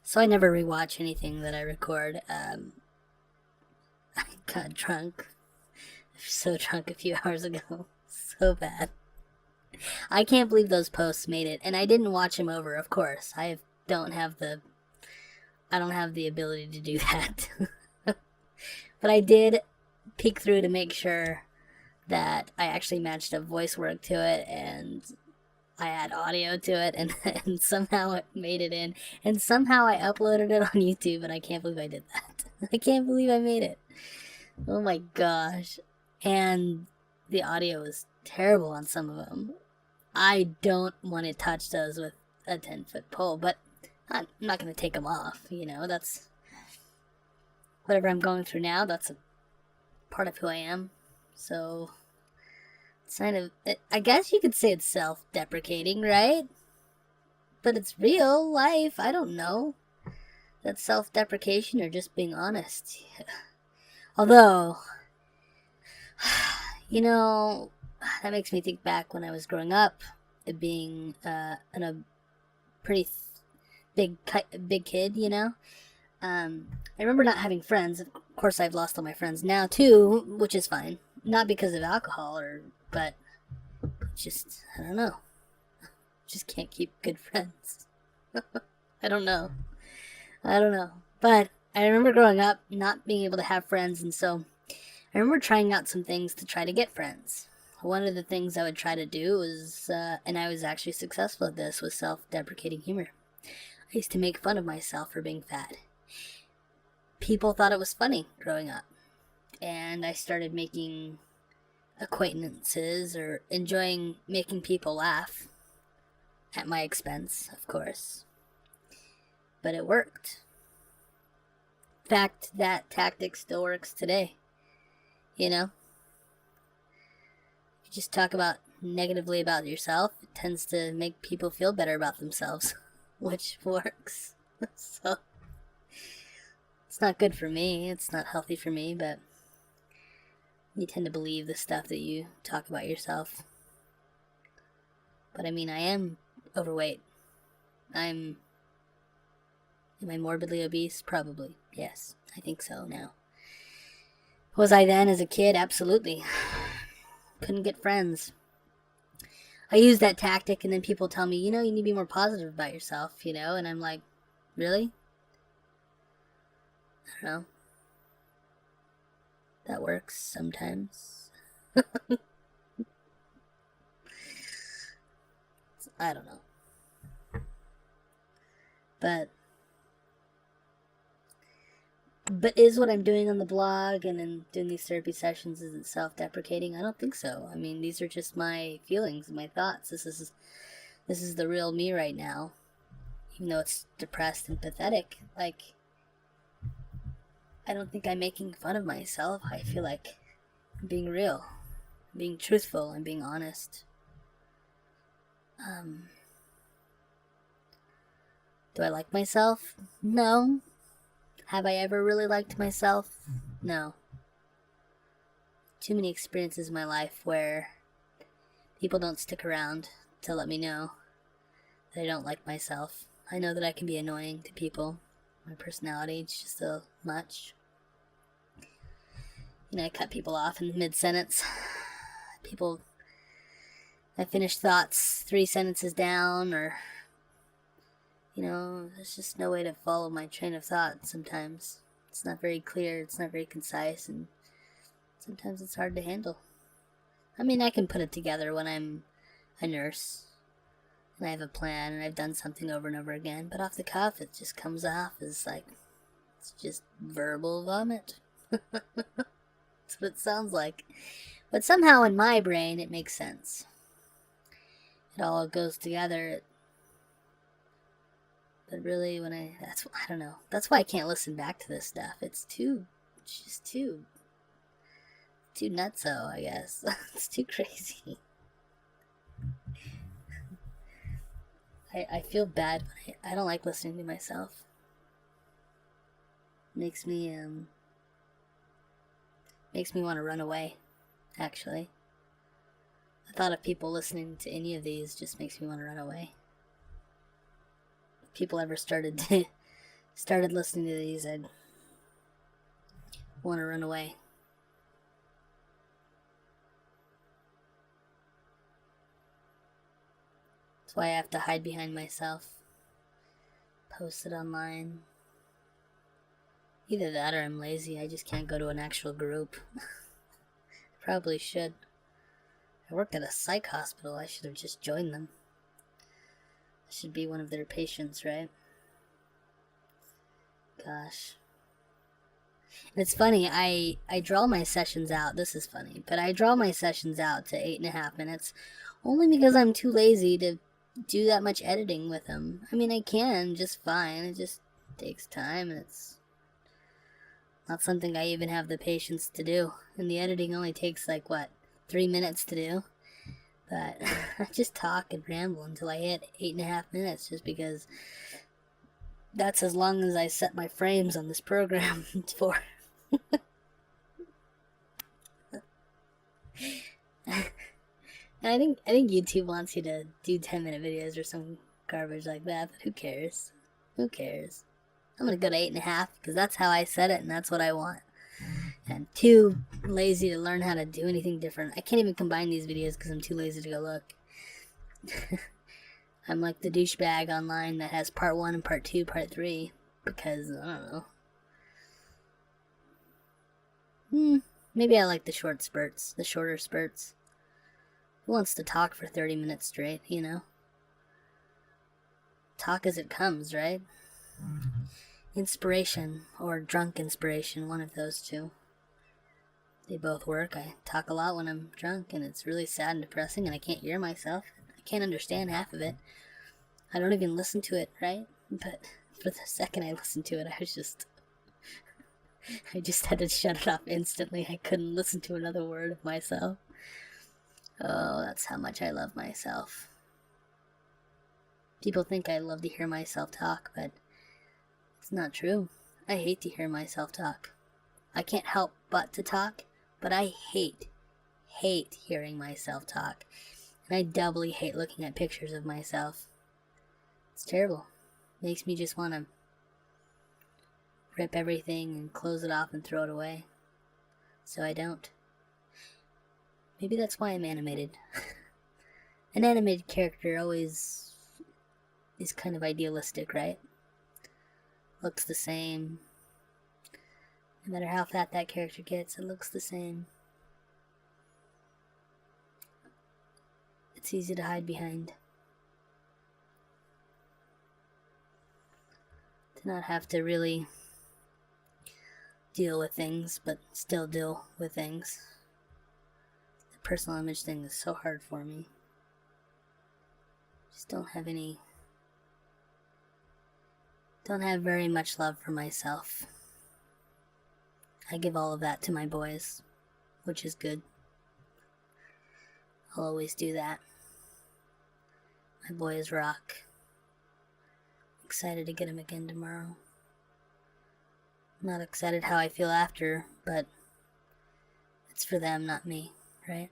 So I never rewatch anything that I record. I got drunk, so drunk a few hours ago, so bad. I can't believe those posts made it, and I didn't watch them over. Of course, don't have the I don't have the ability to do that. But I did peek through to make sure that I actually matched up voice work to it, and I had audio to it, and, and somehow it made it in, and somehow I uploaded it on YouTube, and I can't believe I did that. I can't believe I made it. Oh my gosh. And the audio is terrible on some of them. I don't want to touch those with a 10-foot pole, but I'm not going to take them off. That's whatever I'm going through now, that's a part of who I am. So it's kind of, I guess you could say it's self deprecating, right? But it's real life. I don't know. That's self deprecation or just being honest. Although, you know, that makes me think back when I was growing up, being in a pretty big kid, I remember not having friends. Of course, I've lost all my friends now too, which is fine. Not because of alcohol, but just I don't know. Just can't keep good friends. I don't know. I don't know. But I remember growing up not being able to have friends, and so I remember trying out some things to try to get friends. One of the things I would try to do was, and I was actually successful at this, was self-deprecating humor. I used to make fun of myself for being fat. People thought it was funny growing up, and I started making acquaintances or enjoying making people laugh at my expense, of course. But it worked. In fact, that tactic still works today. You just talk about negatively about yourself, it tends to make people feel better about themselves, which works. So it's not good for me, it's not healthy for me, but you tend to believe the stuff that you talk about yourself. But I mean, I am overweight. Am I morbidly obese? Probably. Yes, I think so now. Was I then as a kid? Absolutely. Couldn't get friends. I use that tactic, and then people tell me, you need to be more positive about yourself, and I'm like, really? I don't know. That works sometimes. I don't know. But is what I'm doing on the blog and then doing these therapy sessions, is it self-deprecating? I don't think so. I mean, these are just my feelings, my thoughts. This is the real me right now, even though it's depressed and pathetic. Like, I don't think I'm making fun of myself. I feel like I'm being real, I'm being truthful, and being honest. Do I like myself? No. Have I ever really liked myself? No. Too many experiences in my life where people don't stick around to let me know that I don't like myself. I know that I can be annoying to people. My personality is just so much. I cut people off in mid-sentence. I finish thoughts 3 sentences down, or there's just no way to follow my train of thought sometimes. It's not very clear, it's not very concise, and sometimes it's hard to handle. I mean, I can put it together when I'm a nurse, and I have a plan, and I've done something over and over again, but off the cuff, it just comes off as like, it's just verbal vomit. That's what it sounds like. But somehow in my brain, it makes sense. It all goes together. But really, I don't know. That's why I can't listen back to this stuff. It's just too nutso, I guess. It's too crazy. I feel bad, but I don't like listening to myself. It makes me want to run away, actually. The thought of people listening to any of these just makes me want to run away. If people ever started to started listening to these, I'd want to run away. That's why I have to hide behind myself. Post it online. Either that or I'm lazy. I just can't go to an actual group. Probably should. I worked at a psych hospital. I should have just joined them. I should be one of their patients, right? Gosh. And it's funny, I draw my sessions out. This is funny, but I draw my sessions out to 8.5 minutes only because I'm too lazy to do that much editing with them. I mean, I can just fine. It just takes time, and it's not something I even have the patience to do. And the editing only takes like, what, 3 minutes to do? But I just talk and ramble until I hit 8.5 minutes just because that's as long as I set my frames on this program for. And I think YouTube wants you to do 10-minute videos or some garbage like that, but who cares? Who cares? I'm gonna go to 8.5 because that's how I set it and that's what I want. And too lazy to learn how to do anything different. I can't even combine these videos because I'm too lazy to go look. I'm like the douchebag online that has part 1 and part 2, part 3 because, I don't know. Maybe I like the short spurts, the shorter spurts. Who wants to talk for 30 minutes straight, you know? Talk as it comes, right? Inspiration or drunk inspiration, one of those two. They both work. I talk a lot when I'm drunk, and it's really sad and depressing, and I can't hear myself. I can't understand half of it. I don't even listen to it, right? But for the second I listened to it, I just had to shut it off instantly. I couldn't listen to another word of myself. Oh, that's how much I love myself. People think I love to hear myself talk, but it's not true. I hate to hear myself talk. I can't help but to talk, but I hate hearing myself talk. And I doubly hate looking at pictures of myself. It's terrible. Makes me just want to rip everything and close it off and throw it away. So I don't. Maybe that's why I'm animated. An animated character always is kind of idealistic, right? Looks the same. No matter how fat that character gets, it looks the same. It's easy to hide behind. To not have to really deal with things, but still deal with things. The personal image thing is so hard for me. Just don't have very much love for myself. I give all of that to my boys, which is good. I'll always do that. My boys rock. Excited to get him again tomorrow. Not excited how I feel after, but it's for them, not me, right?